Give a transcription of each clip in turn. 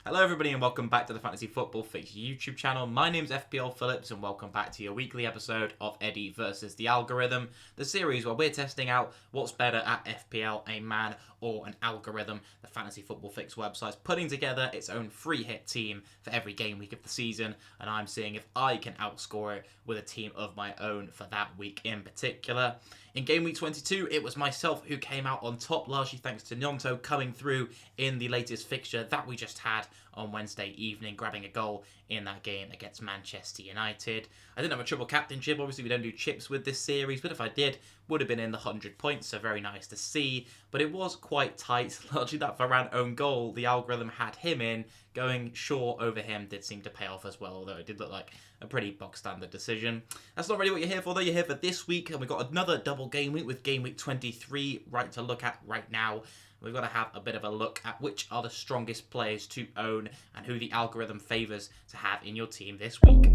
Hello everybody and welcome back to the Fantasy Football Fix YouTube channel. My name's FPL Phillips and welcome back to your weekly episode of Eddie versus the Algorithm, the series where we're testing out what's better at FPL, a man or an algorithm. The Fantasy Football Fix website's putting together its own free hit team for every game week of the season, and I'm seeing if I can outscore it with a team of my own for that week in particular. In game week 22, it was myself who came out on top, largely thanks to Nyonto coming through in the latest fixture that we just had on Wednesday evening, grabbing a goal in that game against Manchester United. I didn't have a triple captainship. Obviously, we don't do chips with this series, but if I did, would have been in the 100 points, so very nice to see. But it was quite tight. Largely that Varane own goal, the algorithm had him in. Going Shaw over him did seem to pay off as well, although it did look like a pretty box standard decision. That's not really what you're here for, though. You're here for this week, and we've got another double game week with game week 23 right to look at right now. We've got to have a bit of a look at which are the strongest players to own and who the algorithm favours to have in your team this week.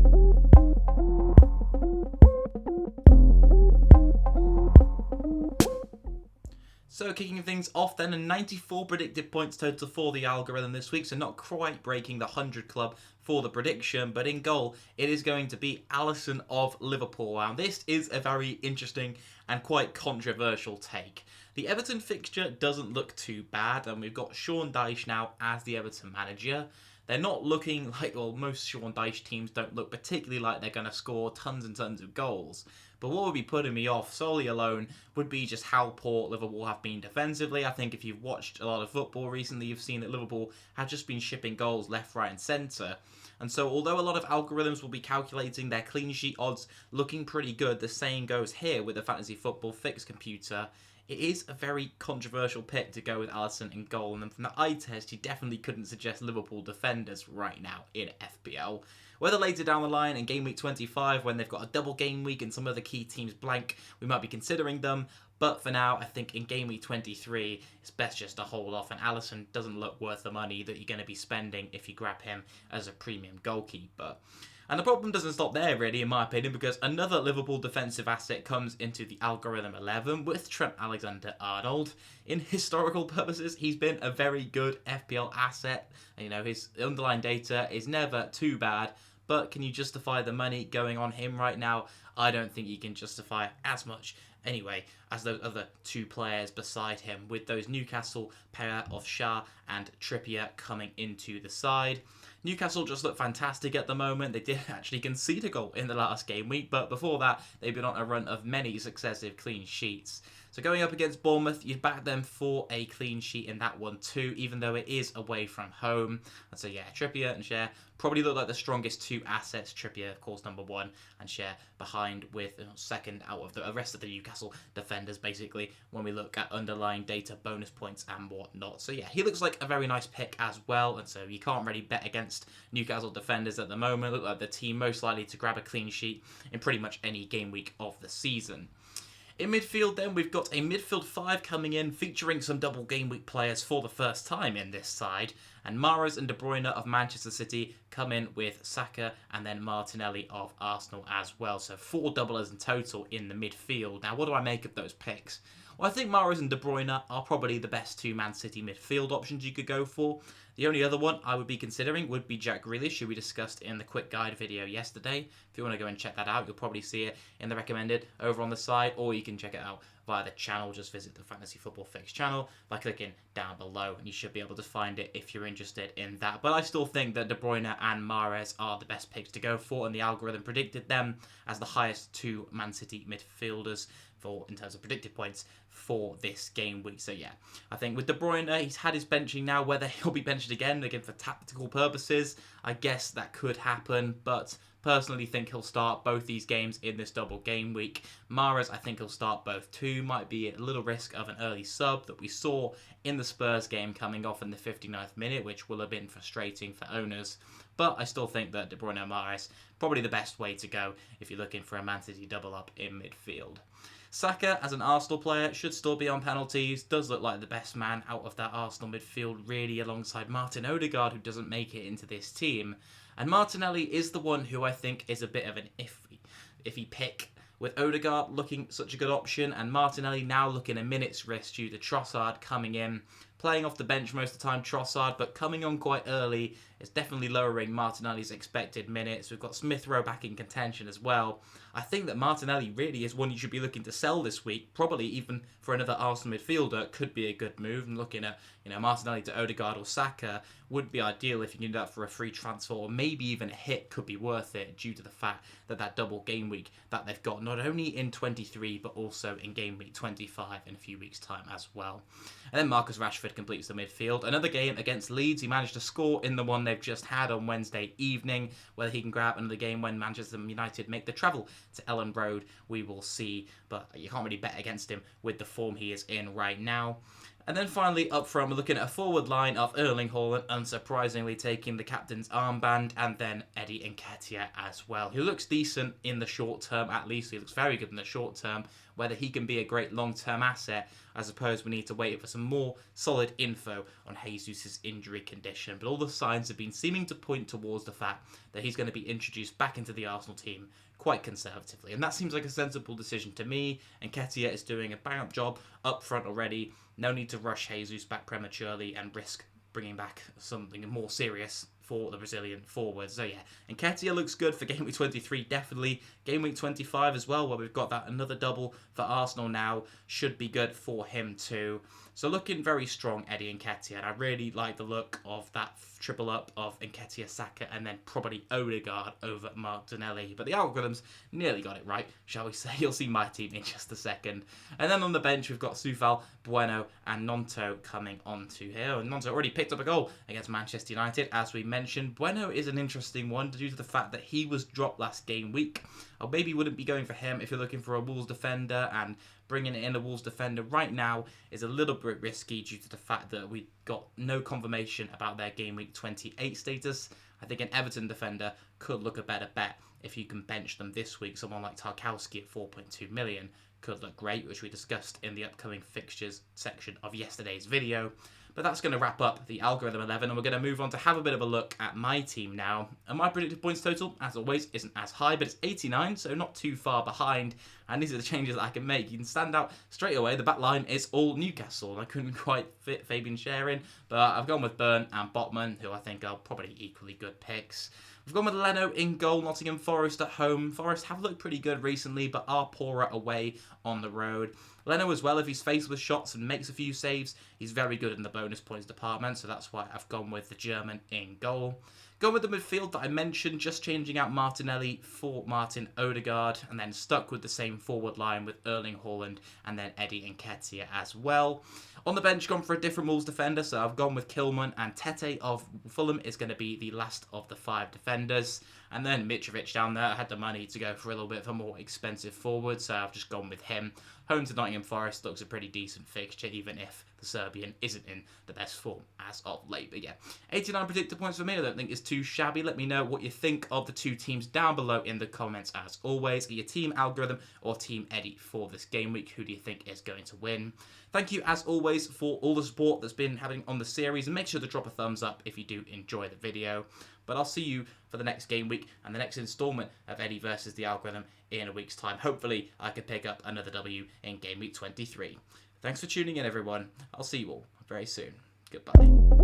So kicking things off then, a 94 predicted points total for the algorithm this week, so not quite breaking the 100 club for the prediction, but in goal it is going to be Alisson of Liverpool. Now this is a very interesting and quite controversial take. The Everton fixture doesn't look too bad, and we've got Sean Dyche now as the Everton manager. They're not looking like, well, most Sean Dyche teams don't look particularly like they're going to score tons and tons of goals. But what would be putting me off solely alone would be just how poor Liverpool have been defensively. I think if you've watched a lot of football recently, you've seen that Liverpool have just been shipping goals left, right and centre. And so although a lot of algorithms will be calculating their clean sheet odds looking pretty good, the same goes here with the Fantasy Football Fix computer. It is a very controversial pick to go with Alisson in goal, and from the eye test, you definitely couldn't suggest Liverpool defenders right now in FPL. Whether later down the line in game week 25, when they've got a double game week and some of the key teams blank, we might be considering them. But for now, I think in game week 23, it's best just to hold off, and Alisson doesn't look worth the money that you're going to be spending if you grab him as a premium goalkeeper. And the problem doesn't stop there, really, in my opinion, because another Liverpool defensive asset comes into the algorithm 11 with Trent Alexander-Arnold. In historical purposes, he's been a very good FPL asset. You know, his underlying data is never too bad, but can you justify the money going on him right now? I don't think you can justify as much anyway as those other two players beside him, with those Newcastle pair of Shah and Trippier coming into the side. Newcastle just look fantastic at the moment. They did actually concede a goal in the last game week, but before that, they've been on a run of many successive clean sheets. So going up against Bournemouth, you'd back them for a clean sheet in that one too, even though it is away from home. And so yeah, Trippier and Share probably look like the strongest two assets. Trippier, of course, number one, and Share behind with second out of the rest of the Newcastle defenders, basically, when we look at underlying data, bonus points and whatnot. So yeah, he looks like a very nice pick as well, and so you can't really bet against Newcastle defenders at the moment. Look like the team most likely to grab a clean sheet in pretty much any game week of the season. In midfield then, we've got a midfield 5 coming in, featuring some double game week players for the first time in this side. And Mahrez and De Bruyne of Manchester City come in with Saka and then Martinelli of Arsenal as well. So 4 doublers in total in the midfield. Now, what do I make of those picks? Well, I think Mahrez and De Bruyne are probably the best two Man City midfield options you could go for. The only other one I would be considering would be Jack Grealish, who we discussed in the quick guide video yesterday. If you want to go and check that out, you'll probably see it in the recommended over on the side, or you can check it out via the channel. Just visit the Fantasy Football Fix channel by clicking down below, and you should be able to find it if you're interested in that. But I still think that De Bruyne and Mahrez are the best picks to go for, and the algorithm predicted them as the highest two Man City midfielders in terms of predicted points for this game week. So yeah, I think with De Bruyne, he's had his benching now. Whether he'll be benched again for tactical purposes, I guess that could happen, but personally think he'll start both these games in this double game week. Mahrez, I think he'll start both too. Might be a little risk of an early sub that we saw in the Spurs game coming off in the 59th minute, which will have been frustrating for owners. But I still think that De Bruyne and Mahrez probably the best way to go if you're looking for a Man City double up in midfield. Saka, as an Arsenal player, should still be on penalties. Does look like the best man out of that Arsenal midfield, really, alongside Martin Odegaard, who doesn't make it into this team. And Martinelli is the one who I think is a bit of an iffy pick, with Odegaard looking such a good option and Martinelli now looking a minute's risk due to Trossard coming in. playing off the bench most of the time, Trossard, but coming on quite early is definitely lowering Martinelli's expected minutes. We've got Smith Rowe back in contention as well. I think that Martinelli really is one you should be looking to sell this week, probably even for another Arsenal midfielder. Could be a good move. And looking at, Martinelli to Odegaard or Saka would be ideal if you can do that for a free transfer, or maybe even a hit could be worth it due to the fact that double game week that they've got not only in 23 but also in game week 25 in a few weeks' time as well. And then Marcus Rashford completes the midfield. Another game against Leeds. He managed to score in the one they've just had on Wednesday evening. Whether he can grab another game when Manchester United make the travel to Ellen Road, we will see. But you can't really bet against him with the form he is in right now. And then finally, up front, we're looking at a forward line of Erling Haaland, unsurprisingly taking the captain's armband, and then Eddie Nketiah as well. He looks decent in the short term, at least. He looks very good in the short term. Whether he can be a great long-term asset, I suppose we need to wait for some more solid info on Jesus' injury condition. But all the signs have been seeming to point towards the fact that he's going to be introduced back into the Arsenal team quite conservatively. And that seems like a sensible decision to me. And Nketiah is doing a bang-up job up front already. No need to rush Jesus back prematurely and risk bringing back something more serious for the Brazilian forward. So yeah, Nketiah looks good for game week 23, definitely. Game week 25 as well, where we've got that another double for Arsenal now, should be good for him too. So looking very strong, Eddie Nketiah, and I really like the look of that triple up of Nketiah, Saka, and then probably Odegaard over Martinelli. But the algorithms nearly got it right, shall we say. You'll see my team in just a second. And then on the bench, we've got Soufal, Bueno, and Nonto coming onto here. And Nonto already picked up a goal against Manchester United, as we mentioned. Bueno is an interesting one due to the fact that he was dropped last game week. I maybe wouldn't be going for him if you're looking for a Wolves defender, and bringing in a Wolves defender right now is a little bit risky due to the fact that we got no confirmation about their game week 28 status. I think an Everton defender could look a better bet if you can bench them this week. Someone like Tarkowski at 4.2 million could look great, which we discussed in the upcoming fixtures section of yesterday's video. But that's going to wrap up the Algorithm 11, and we're going to move on to have a bit of a look at my team now. And my predicted points total, as always, isn't as high, but it's 89, so not too far behind. And these are the changes that I can make. You can stand out straight away. The back line is all Newcastle, and I couldn't quite fit Fabian Schär in, but I've gone with Burn and Botman, who I think are probably equally good picks. We've gone with Leno in goal, Nottingham Forest at home. Forest have looked pretty good recently, but are poorer away on the road. Leno as well, if he's faced with shots and makes a few saves, he's very good in the bonus points department, so that's why I've gone with the German in goal. Gone with the midfield that I mentioned, just changing out Martinelli for Martin Odegaard, and then stuck with the same forward line with Erling Haaland and then Eddie Nketiah as well. On the bench, gone for a different Wolves defender, so I've gone with Kilman, and Tete of Fulham is going to be the last of the 5 defenders. And then Mitrovic down there, I had the money to go for a little bit of a more expensive forward, so I've just gone with him. Home to Nottingham Forest looks a pretty decent fixture, even if the Serbian isn't in the best form as of late. But yeah, 89 predicted points for me, I don't think is too shabby. Let me know what you think of the two teams down below in the comments as always. Are you Team Algorithm or Team Eddie for this game week? Who do you think is going to win? Thank you as always for all the support that's been happening on the series, and make sure to drop a thumbs up if you do enjoy the video. But I'll see you for the next game week and the next installment of Eddie versus the Algorithm in a week's time. Hopefully I can pick up another W in game week 23. Thanks for tuning in, everyone. I'll see you all very soon. Goodbye.